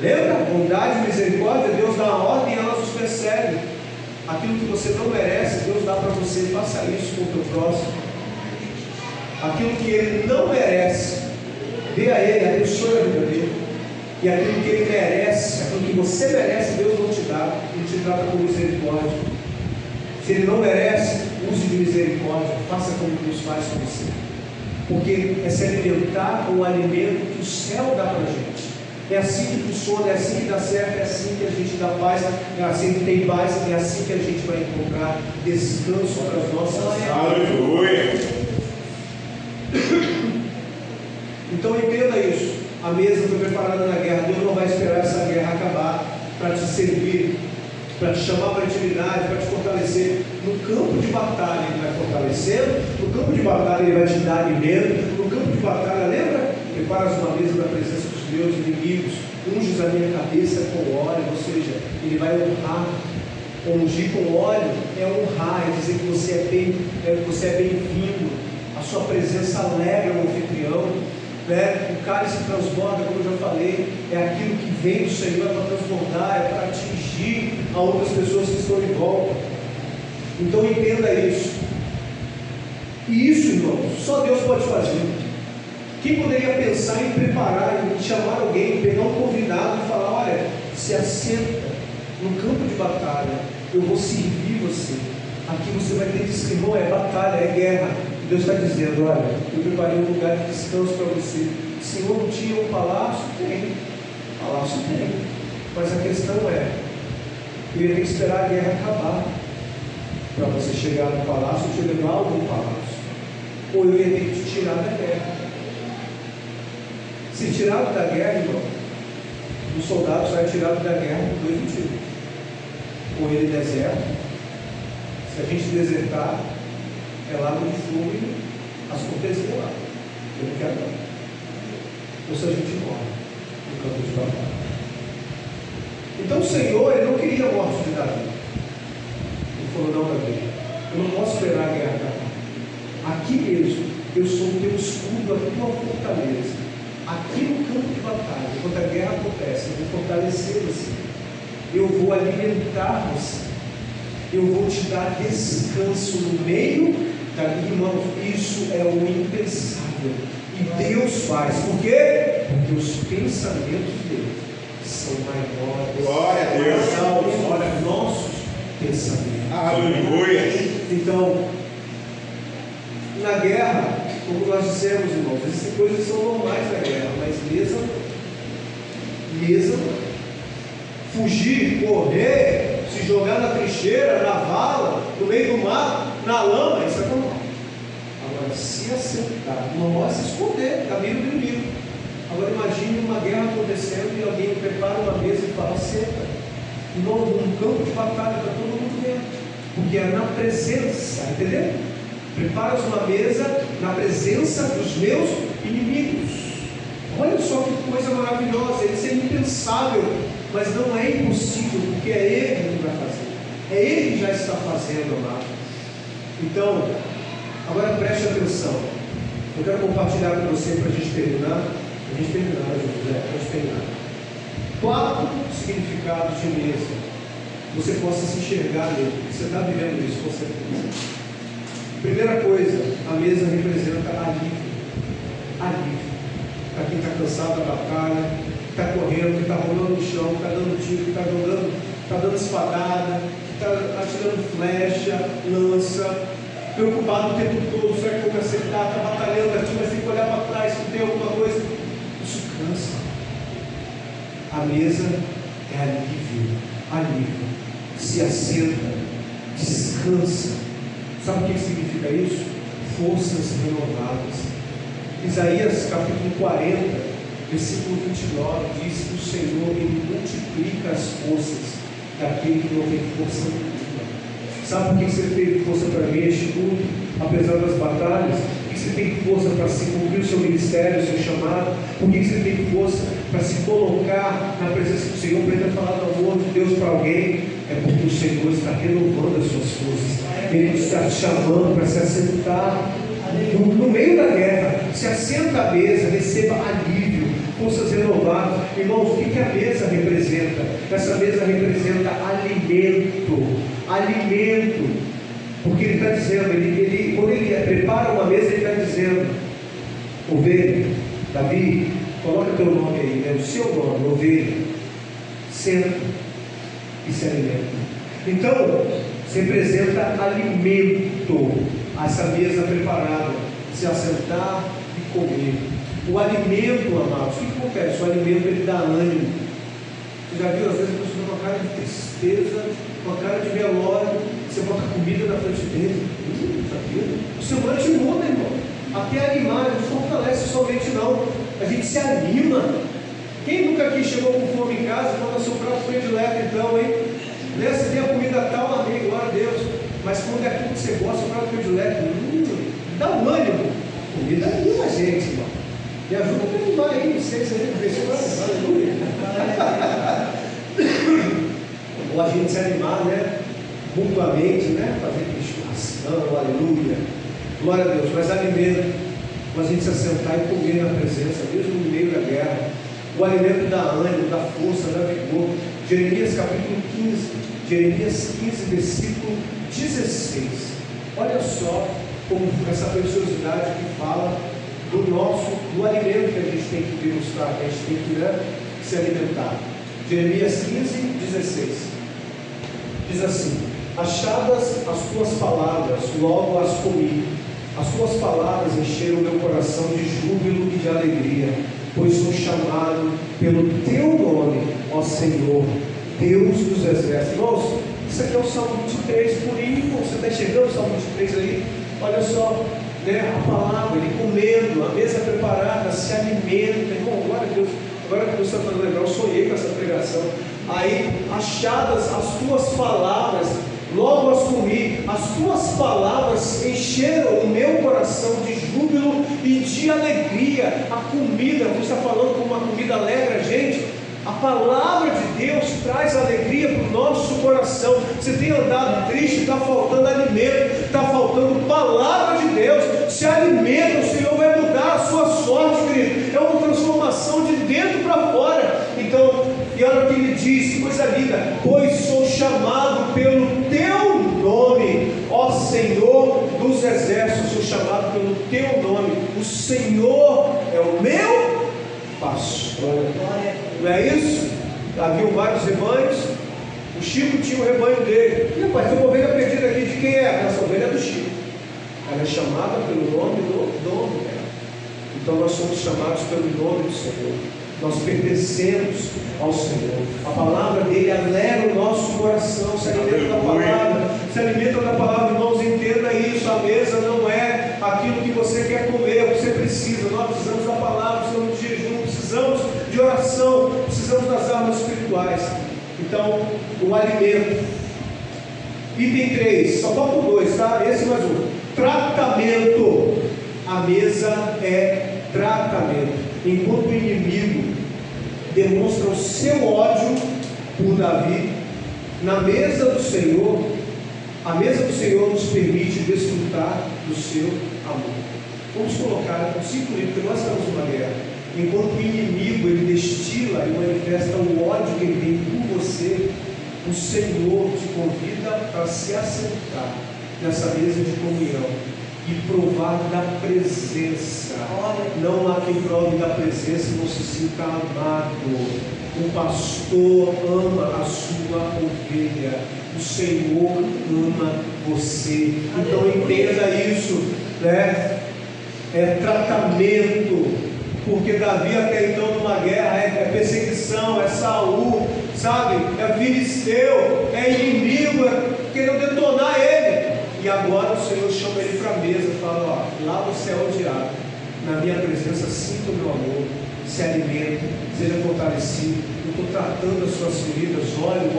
Lembra? Bondade e misericórdia, Deus dá uma ordem e elas os perseguem. Aquilo que você não merece, Deus dá para você. Faça isso com o teu próximo. Aquilo que ele não merece, dê a ele, abençoe a vida dele. E aquilo que ele merece, aquilo que você merece, Deus não te dá. Ele te trata com misericórdia. Se ele não merece, use de misericórdia. Faça como Deus faz com você. Porque é se alimentar com o alimento que o céu dá para a gente. É assim que funciona, é assim que dá certo, é assim que a gente dá paz, é assim que tem paz, é assim que a gente vai encontrar descanso para as nossas almas. Aleluia! Então entenda isso. A mesa foi preparada na guerra. Deus não vai esperar essa guerra acabar para te servir, para te chamar para a intimidade, para te fortalecer. No campo de batalha Ele vai fortalecendo, no campo de batalha Ele vai te dar alimento, no campo de batalha, lembra? Preparas uma mesa na presença dos meus inimigos, unges a minha cabeça com óleo, ou seja, Ele vai honrar. Ungir com óleo é honrar, é dizer que você é bem-vindo, a sua presença alegra o anfitrião. O cálice transborda, como eu já falei, é aquilo que vem do Senhor para transbordar, é para atingir a outras pessoas que estão em volta. Então entenda isso. E isso, irmãos, só Deus pode fazer. Quem poderia pensar em preparar, em chamar alguém, pegar um convidado e falar: olha, se assenta no campo de batalha, eu vou servir você. Aqui você vai ter irmão, é batalha, é guerra. Deus está dizendo: olha, eu preparei um lugar de descanso para você. Senhor, não tinha um palácio? Tem. Palácio tem. Mas a questão é, eu ia ter que esperar a guerra acabar para você chegar no palácio e te levar a algum palácio. Ou eu ia ter que te tirar da guerra. Se tirado da guerra, irmão, um soldado sai tirado da guerra por dois motivos. Ou ele deserta. Se a gente desertar, é lá no fogo e as cortesias lá. Eu não quero não. Ou se a gente morre no campo de batalha. Então o Senhor, Ele não queria a morte de Davi. Ele falou: não, Davi, eu não posso esperar a guerra acabar. Aqui mesmo, eu sou o teu escudo, a tua fortaleza. Aqui no campo de batalha, quando a guerra acontece, eu vou fortalecer você. Eu vou alimentar você. Eu vou te dar descanso no meio. Irmão, isso é o impensável. E Deus faz. Por quê? Porque os pensamentos dele são maiores. Glória a Deus. Olha, nossos pensamentos. Aleluia. Então, na guerra, como nós dissemos, irmãos, existem coisas que são normais na guerra, mas mesa, fugir, correr, se jogar na trincheira, na vala, no meio do mar, na lama, isso é normal. Agora, se assentar, não pode se esconder, caminho do inimigo. Agora imagine uma guerra acontecendo e alguém prepara uma mesa e fala: senta. Num campo de batalha, está todo mundo dentro, porque é na presença, entendeu? Preparas uma mesa na presença dos meus inimigos. Olha só que coisa maravilhosa. Isso é impensável, mas não é impossível, porque é Ele que vai fazer. É Ele que já está fazendo, amado. Então, agora preste atenção. Eu quero compartilhar com você para a gente terminar. Para a gente terminar. 4 significados de mesa. Você possa se enxergar nele. Você está vivendo isso com certeza. Primeira coisa, a mesa representa alívio. Alívio. Para quem está cansado da batalha, que está correndo, que está rolando no chão, que está dando tiro, que está dando espadada, que está atirando flecha, lança, preocupado o tempo todo, será que eu vou acertar, está batalhando aqui, mas tem que olhar para trás, se tem alguma coisa. Isso cansa. A mesa é alívio. Se assenta, descansa, Sabe o que significa isso? Forças renovadas. Isaías capítulo 40, versículo 29 diz que o Senhor ele multiplica as forças daquele que não tem força nenhuma. Sabe por que você teve força para ver este mundo, apesar das batalhas? Por que você tem força para se cumprir o seu ministério, o seu chamado? Por que você tem força para se colocar na presença do Senhor, para ele falar do amor de Deus para alguém? É porque o Senhor está renovando as suas forças. Ele está te chamando para se assentar no meio da guerra. Se assenta à mesa, receba alívio, forças renovadas. Irmãos, o que a mesa representa? Essa mesa representa alimento. Alimento. Porque ele está dizendo, quando ele prepara uma mesa, ele está dizendo: ovelha, Davi, coloca teu nome aí, é o seu nome, ovelha, senta e se alimenta. Então, representa alimento. Essa mesa preparada, se assentar e comer. O alimento, amados, o que acontece? O alimento ele dá ânimo. Você já viu, às vezes, a pessoa com uma cara de tristeza, com uma cara de velório, você bota comida na frente dele. O semblante muda, irmão. Até animar, não fortalece somente não. A gente se anima. Quem nunca aqui chegou com fome em casa, manda seu prato predileto então, hein? Você tem a comida tal, amém, glória a Deus. Mas quando é aquilo que você gosta, o prato predileto, dá um ânimo. Comida anima a gente, irmão. Me ajuda a animar aí, vocês aí, aleluia. Ou a gente se animar, né? Mutuamente, né? Fazer churrascão, aleluia. Glória a Deus. Mas alimento, a gente se assentar e comer na presença, mesmo no meio da guerra. O alimento dá ânimo, dá força, dá vigor. Jeremias capítulo 15. Jeremias 15, versículo 16. Olha só como essa preciosidade que fala do alimento que a gente tem que degustar, que a gente tem que se alimentar. Jeremias 15, 16. Diz assim: achadas as tuas palavras, logo as comi. As tuas palavras encheram o meu coração de júbilo e de alegria, pois sou chamado pelo teu nome, ó Senhor, Deus dos exércitos. Irmãos, isso aqui é o Salmo 23, purinho. Você está enxergando o Salmo 23 aí? Olha só, né, a palavra, ele comendo, a mesa preparada, se alimenta. Irmão, glória a Deus. Agora que você está falando legal, eu sonhei com essa pregação. Aí, achadas as tuas palavras, logo as comi. As tuas palavras encheram o meu coração de júbilo e de alegria. A comida, você está falando como uma comida alegra, gente. A palavra de Deus traz alegria para o nosso coração. Você tem andado triste, está faltando alimento, está faltando palavra de Deus. Se alimenta, o Senhor vai mudar a sua sorte, querido. É uma transformação de dentro para fora. Então, e olha o que ele diz, que coisa linda: pois sou chamado pelo teu nome, ó Senhor dos exércitos. Sou chamado pelo teu nome. O Senhor é o meu pastor. Não é isso? Havia vários rebanhos. O Chico tinha o rebanho dele. E rapaz, tem uma ovelha perdida aqui. De quem é? Essa ovelha é do Chico. Ela é chamada pelo nome do dono dela. Então nós somos chamados pelo nome do Senhor. Nós pertencemos ao Senhor. A palavra dele alegra o nosso coração. Se alimenta da palavra. Se alimenta da palavra, irmãos. Entenda isso. A mesa não é aquilo que você quer comer, o que você precisa. Nós precisamos da palavra, precisamos de jejum, precisamos de oração, precisamos das armas espirituais. Então, o alimento. Item 3, só faltam 2, tá? Esse mais um. Tratamento. A mesa é tratamento. Enquanto o inimigo demonstra o seu ódio por Davi, na mesa do Senhor, a mesa do Senhor nos permite desfrutar do seu amor. Vamos colocar 5 livros, porque nós estamos numa guerra. Enquanto o inimigo ele destila e manifesta o ódio que ele tem por você, o Senhor te convida para se assentar nessa mesa de comunhão e provar da presença. Não há quem prove da presença e não se sinta amado. O pastor ama a sua ovelha. O Senhor ama você. Então entenda isso, né? É tratamento. Porque Davi até então numa guerra é perseguição, é Saul, sabe? É filisteu, é inimigo, é querendo detonar ele. E agora o Senhor chama ele para a mesa e fala: ó, lá você é odiado, na minha presença sinta o meu amor, se alimente, seja fortalecido. Eu estou tratando as suas feridas. O óleo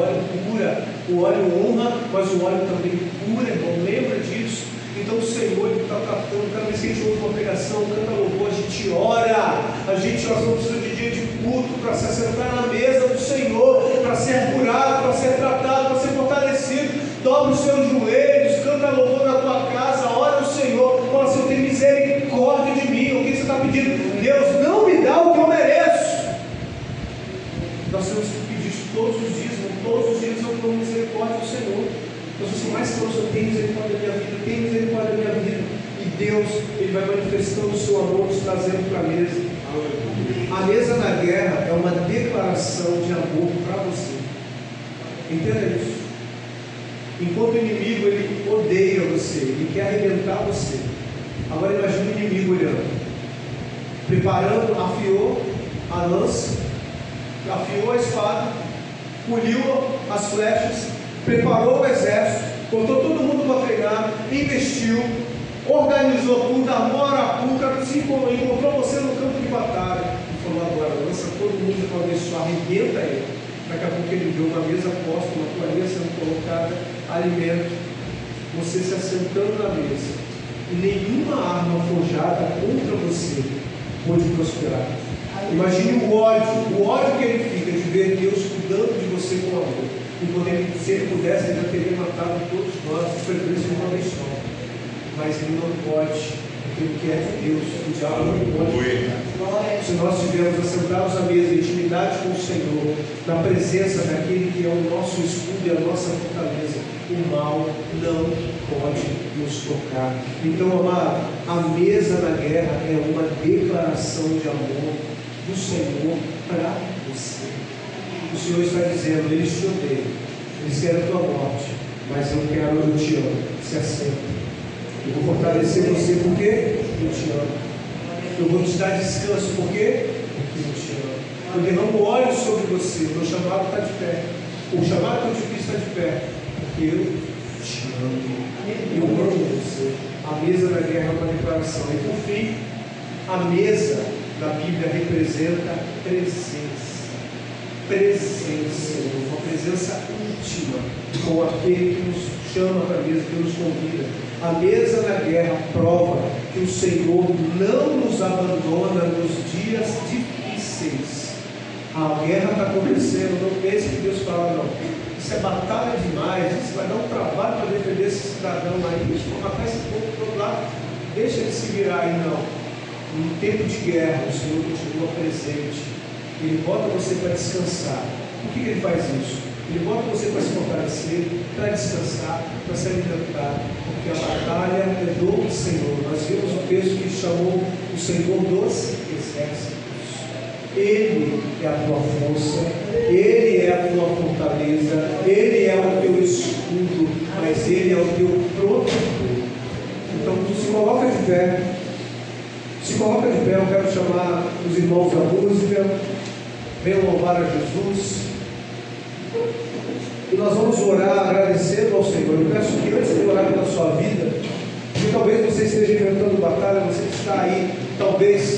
cura, o óleo honra, mas o óleo também cura, irmão. Lembra disso? Então o Senhor está tratando. Cada vez que a gente ouve uma pregação, canta louvor, a gente ora. A gente não precisa de dia de culto para se assentar na mesa do Senhor, para ser curado, para ser tratado, para ser fortalecido. Dobra os seus joelhos, canta louvor na tua casa, ora ao Senhor, fala assim: tem misericórdia de mim. O que você está pedindo? Deus, não me dá o que eu mereço. Nós temos que pedir isso todos os dias, todos os dias eu clamo misericórdia do Senhor. Nós somos mais que eu tenho misericórdia da minha vida, tenho misericórdia da minha vida. E Deus, Ele vai manifestando o seu amor, nos trazendo para a mesa. A mesa na guerra é uma declaração de amor para você. Entenda isso. Enquanto o inimigo ele odeia você, ele quer arrebentar você. Agora imagine o inimigo olhando, preparando, afiou a lança, afiou a espada, poliu as flechas, preparou o exército, botou todo mundo para treinar, investiu, organizou tudo, armou a arapuca, se encontrou você no campo de batalha e falou: agora lança todo mundo para ver se arrebenta ele. Daqui a pouco ele viu uma mesa posta, uma toalha sendo colocada, alimento, você se assentando na mesa, e nenhuma arma forjada contra você pode prosperar. Imagine o ódio que ele fica de ver Deus cuidando de você com amor. E quando se ele pudesse, ele já teria matado todos nós, de preferência de uma vez só. Mas ele não pode, porque ele quer de Deus, o diabo não pode. Se nós estivermos assentados à mesa, em intimidade com o Senhor, na presença daquele que é o nosso escudo e a nossa fortaleza, o mal não pode nos tocar. Então, amado, a mesa na guerra é uma declaração de amor do Senhor para você. O Senhor está dizendo: eles te odeiam, eles querem a tua morte, mas eu te amo. Se assenta. Eu vou fortalecer você, por quê? Eu te amo. Eu vou te dar descanso, por quê? Porque eu te amo. Eu derramo óleo sobre você. O meu chamado está de pé. O chamado que eu te fiz está de pé, porque eu te amo. Eu amo você. A mesa da guerra é uma declaração. E por fim, a mesa da Bíblia representa presença. Presença, uma presença íntima com aquele que nos chama para a mesa, que nos convida. A mesa da guerra prova que o Senhor não nos abandona nos dias difíceis. A guerra está acontecendo, não pense que Deus fala: não, isso é batalha demais, isso vai dar um trabalho para defender esse cidadão aí, vamos matar esse povo todo lá, deixa ele se virar aí. Não, no tempo de guerra o Senhor continua presente. Ele bota você para descansar. Por que ele faz isso? Ele bota você para se fortalecer, para descansar, para se alimentar, porque a batalha é do Senhor. Nós vimos o texto que chamou o Senhor dos exércitos. Ele é a tua força, Ele é a tua fortaleza, Ele é o teu escudo, mas Ele é o teu protetor. Então se coloca de pé. Se coloca de pé. Eu quero chamar os irmãos da música. Venham louvar a Jesus. E nós vamos orar agradecendo ao Senhor. Eu peço que antes de orar pela sua vida, que talvez você esteja enfrentando batalha, você que está aí, talvez